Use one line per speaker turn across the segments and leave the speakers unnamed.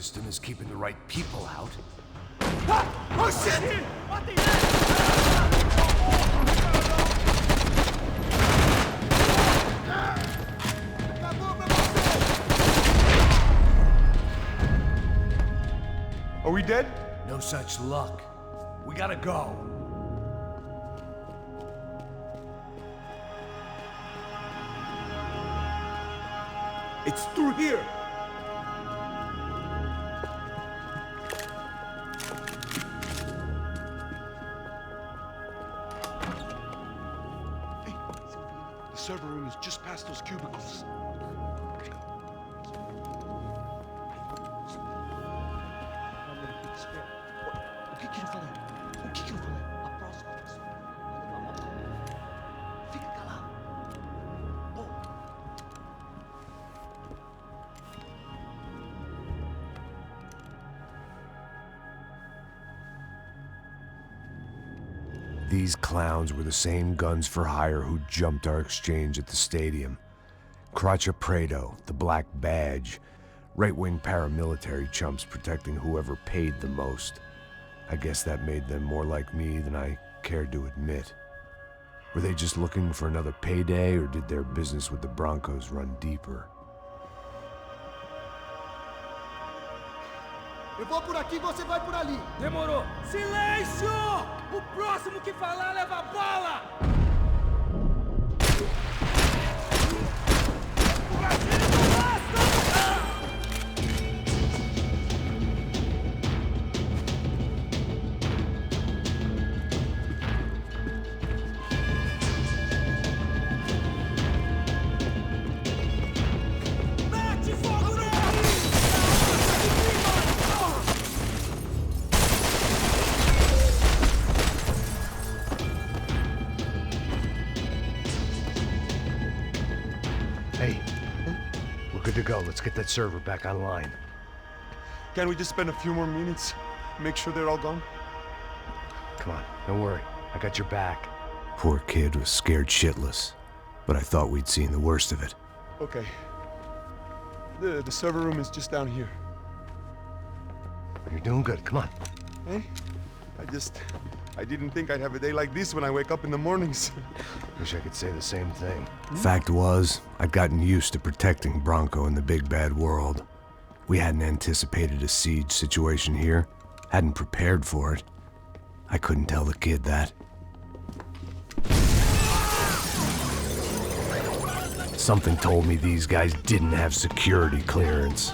System is keeping the right people out.
Ah! Oh shit!
Are we dead?
No such luck. We gotta go.
It's through here!
Hey, the server room is just past those cubicles. O que eu falei? O que eu falei? A próxima pessoa. Fica calado.
These clowns were the same guns for hire who jumped our exchange at the stadium. Crotcha Prado, the Black Badge, right-wing paramilitary chumps protecting whoever paid the most. I guess that made them more like me than I cared to admit. Were they just looking for another payday, or did their business with the Broncos run deeper?
Eu vou por aqui, você vai por ali.
Demorou. Silêncio! O próximo que falar leva bala! O gatilho não basta! Mete fogo no
Hey, we're good to go. Let's get that server back online.
Can't we just spend a few more minutes? Make sure they're all gone?
Come on, don't worry. I got your back. Poor kid was scared shitless, but I thought we'd seen the worst of it.
Okay. The server room is just down here.
You're doing good. Come on.
Hey? I didn't think I'd have a day like this when I wake up in the mornings.
Wish I could say the same thing. Fact was, I'd gotten used to protecting Bronco in the big bad world. We hadn't anticipated a siege situation here, hadn't prepared for it. I couldn't tell the kid that. Something told me these guys didn't have security clearance.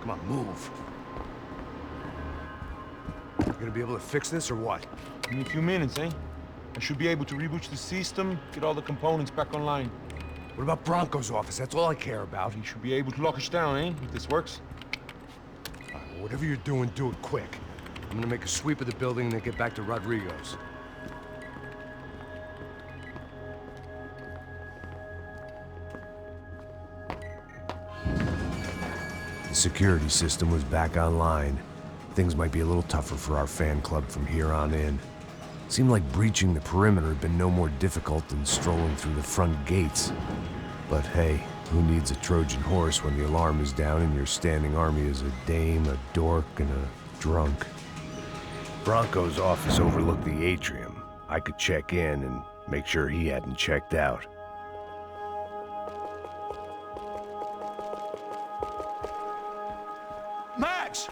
Come on, move. You gonna be able to fix this or what?
In a few minutes, eh? I should be able to reboot the system, get all the components back online.
What about Bronco's office? That's all I care about.
You should be able to lock us down, eh? If this works.
Whatever you're doing, do it quick. I'm gonna make a sweep of the building and then get back to Rodrigo's. The security system was back online. Things might be a little tougher for our fan club from here on in. Seemed like breaching the perimeter had been no more difficult than strolling through the front gates. But hey, who needs a Trojan horse when the alarm is down and your standing army is a dame, a dork, and a drunk? Bronco's office overlooked the atrium. I could check in and make sure he hadn't checked out.
Max?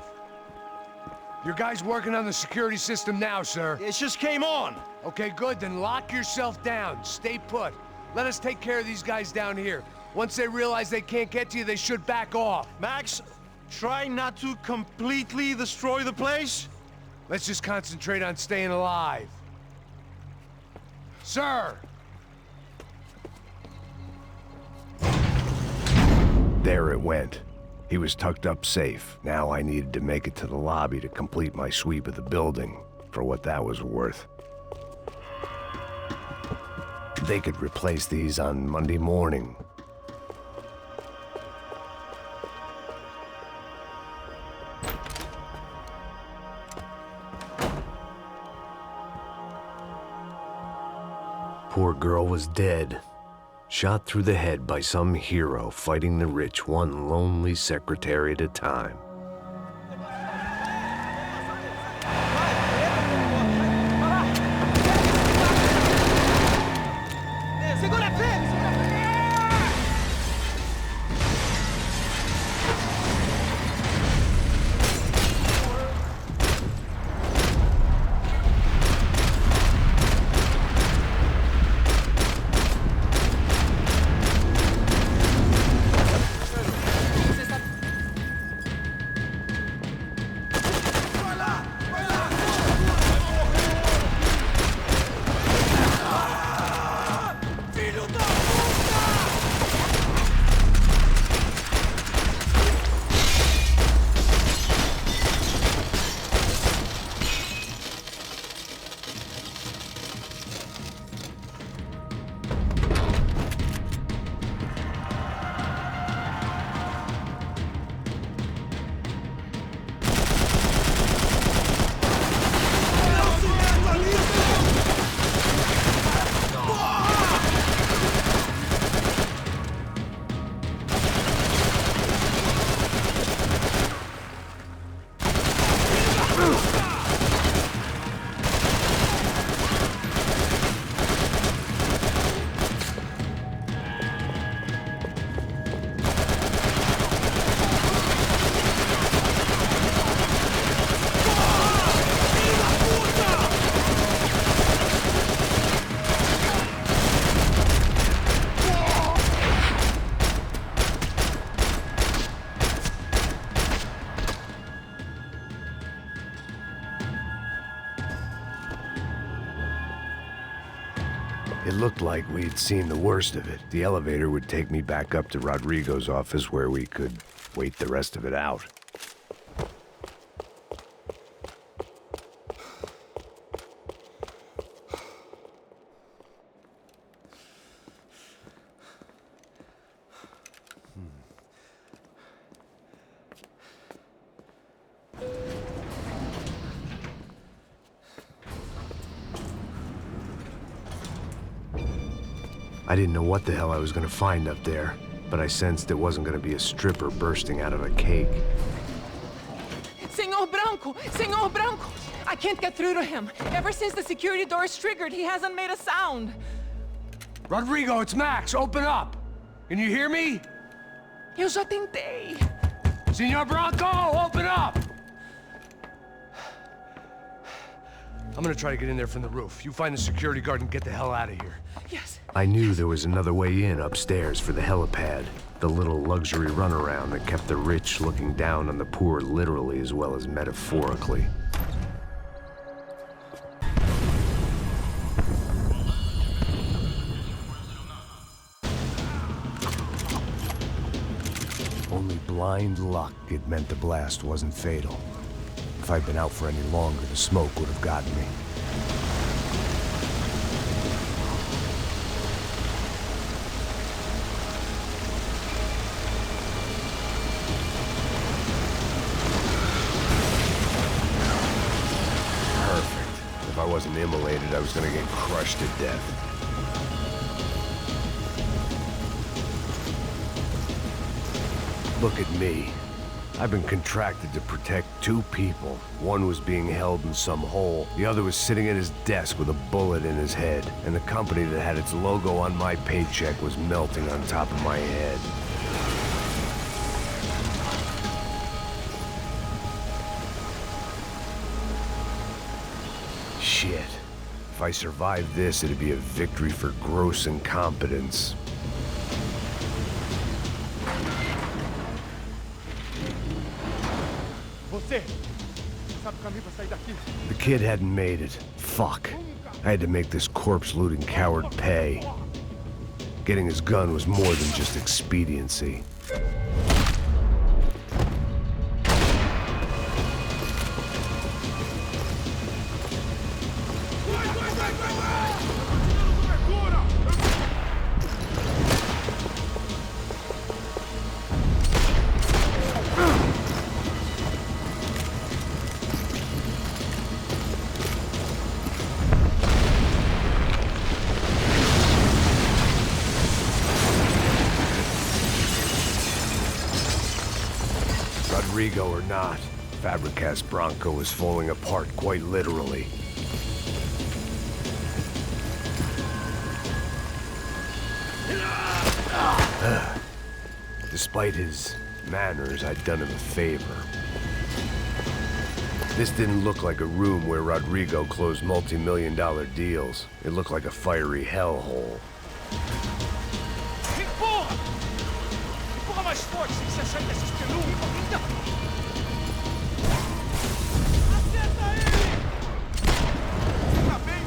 Your guy's working on the security system now, sir.
It just came on.
Okay, good, then lock yourself down. Stay put. Let us take care of these guys down here. Once they realize they can't get to you, they should back off.
Max, try not to completely destroy the place.
Let's just concentrate on staying alive. Sir! There it went. He was tucked up safe. Now I needed to make it to the lobby to complete my sweep of the building, for what that was worth. They could replace these on Monday morning. Poor girl was dead. Shot through the head by some hero fighting the rich one lonely secretary at a time. It looked like we'd seen the worst of it. The elevator would take me back up to Rodrigo's office where we could wait the rest of it out. I didn't know what the hell I was gonna find up there, but I sensed it wasn't gonna be a stripper bursting out of a cake.
Senor Branco! Senor Branco! I can't get through to him. Ever since the security door is triggered, he hasn't made a sound.
Rodrigo, it's Max! Open up! Can you hear me?
Eu já tentei.
Senor Branco, open up! I'm gonna try to get in there from the roof. You find the security guard and get the hell out of here.
Yes.
I knew there was another way in upstairs for the helipad. The little luxury runaround that kept the rich looking down on the poor literally as well as metaphorically. Only blind luck it meant the blast wasn't fatal. If I'd been out for any longer, the smoke would have gotten me. Perfect. If I wasn't immolated, I was gonna get crushed to death. Look at me. I've been contracted to protect two people. One was being held in some hole. The other was sitting at his desk with a bullet in his head. And the company that had its logo on my paycheck was melting on top of my head. Shit. If I survived this, it'd be a victory for gross incompetence.
Você sabe o caminho pra sair daqui?
The kid hadn't made it. Fuck. I had to make this corpse-looting coward pay. Getting his gun was more than just expediency. Rodrigo or not, Fabricas Bronco is falling apart quite literally. Despite his manners, I'd done him a favor. This didn't look like a room where Rodrigo closed multi-million-dollar deals. It looked like a fiery hellhole.
Empurra! Empurra mais forte sem se achar desses peludos. Acerta ele! Fica bem,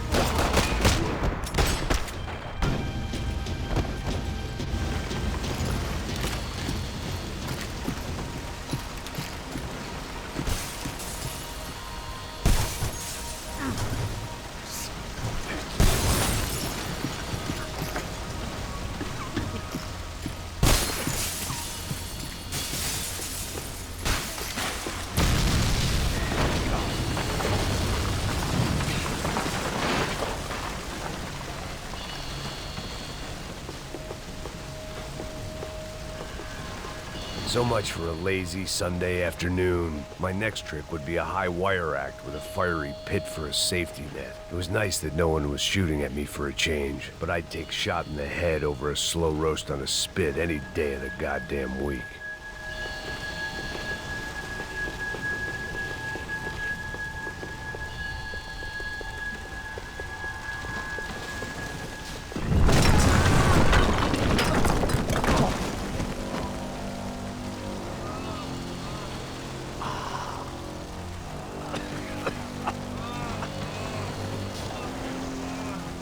So much for a lazy Sunday afternoon. My next trick would be a high wire act with a fiery pit for a safety net. It was nice that no one was shooting at me for a change, but I'd take shot in the head over a slow roast on a spit any day of the goddamn week.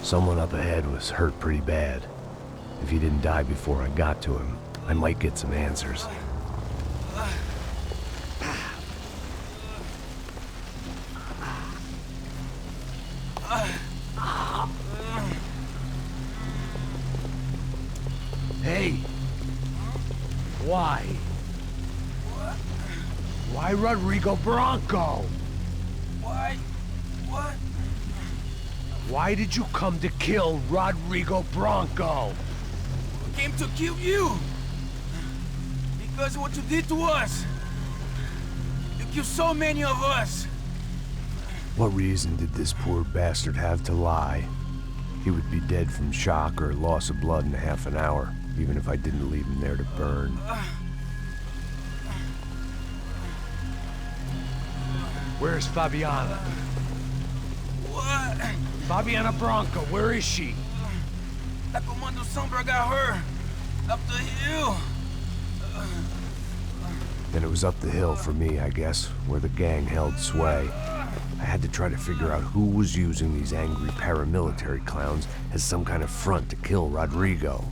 Someone up ahead was hurt pretty bad. If he didn't die before I got to him, I might get some answers. Hey! Why? Why Rodrigo Bronco?
Why? What?
Why did you come to kill Rodrigo Bronco?
Came to kill you! Because of what you did to us! You killed so many of us!
What reason did this poor bastard have to lie? He would be dead from shock or loss of blood in half an hour, even if I didn't leave him there to burn. Where's Fabiana?
What?
Fabiana Bronco, where is she?
That Comando Sombra got her! Up the hill!
Then it was up the hill for me, I guess, where the gang held sway. I had to try to figure out who was using these angry paramilitary clowns as some kind of front to kill Rodrigo.